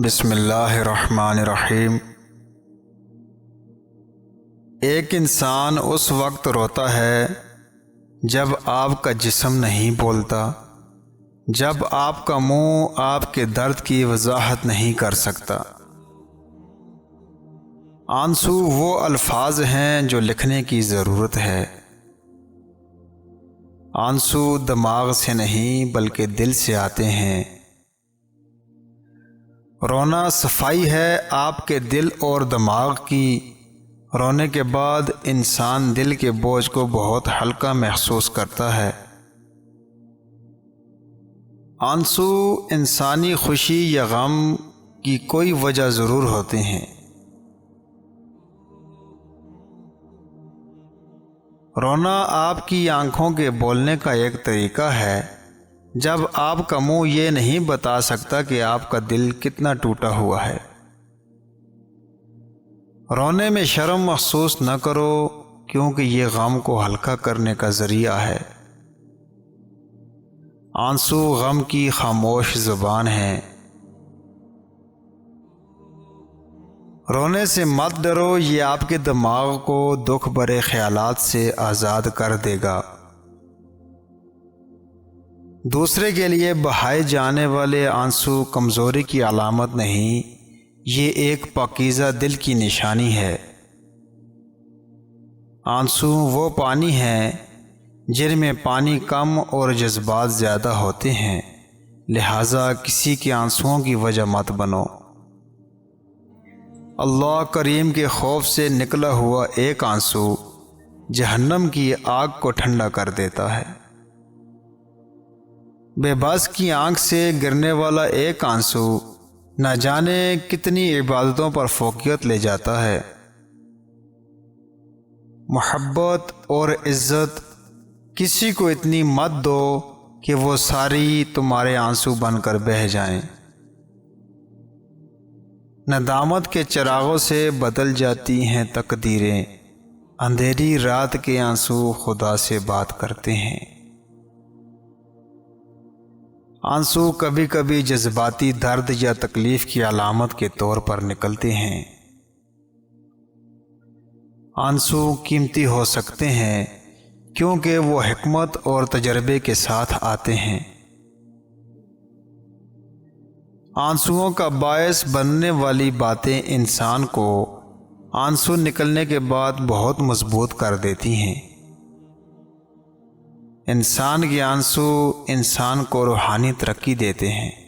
بسم اللہ الرحمن الرحیم۔ ایک انسان اس وقت روتا ہے جب آپ کا جسم نہیں بولتا، جب آپ کا منہ آپ کے درد کی وضاحت نہیں کر سکتا۔ آنسو وہ الفاظ ہیں جو لکھنے کی ضرورت ہے۔ آنسو دماغ سے نہیں بلکہ دل سے آتے ہیں۔ رونا صفائی ہے آپ کے دل اور دماغ کی۔ رونے کے بعد انسان دل کے بوجھ کو بہت ہلکا محسوس کرتا ہے۔ آنسو انسانی خوشی یا غم کی کوئی وجہ ضرور ہوتے ہیں۔ رونا آپ کی آنکھوں کے بولنے کا ایک طریقہ ہے۔ جب آپ کا منہ یہ نہیں بتا سکتا کہ آپ کا دل کتنا ٹوٹا ہوا ہے۔ رونے میں شرم محسوس نہ کرو، کیونکہ یہ غم کو ہلکا کرنے کا ذریعہ ہے۔ آنسو غم کی خاموش زبان ہے۔ رونے سے مت ڈرو، یہ آپ کے دماغ کو دکھ بھرے خیالات سے آزاد کر دے گا۔ دوسرے کے لیے بہائے جانے والے آنسو کمزوری کی علامت نہیں، یہ ایک پاکیزہ دل کی نشانی ہے۔ آنسو وہ پانی ہیں جن میں پانی کم اور جذبات زیادہ ہوتے ہیں، لہٰذا کسی کے آنسوؤں کی وجہ مت بنو۔ اللہ کریم کے خوف سے نکلا ہوا ایک آنسو جہنم کی آگ کو ٹھنڈا کر دیتا ہے۔ بے بس کی آنکھ سے گرنے والا ایک آنسو نہ جانے کتنی عبادتوں پر فوقیت لے جاتا ہے۔ محبت اور عزت کسی کو اتنی مت دو کہ وہ ساری تمہارے آنسو بن کر بہہ جائیں۔ ندامت کے چراغوں سے بدل جاتی ہیں تقدیریں، اندھیری رات کے آنسو خدا سے بات کرتے ہیں۔ آنسو کبھی کبھی جذباتی درد یا تکلیف کی علامت کے طور پر نکلتے ہیں۔ آنسو قیمتی ہو سکتے ہیں کیونکہ وہ حکمت اور تجربے کے ساتھ آتے ہیں۔ آنسوؤں کا باعث بننے والی باتیں انسان کو آنسو نکلنے کے بعد بہت مضبوط کر دیتی ہیں۔ انسان کے آنسو انسان کو روحانی ترقی دیتے ہیں۔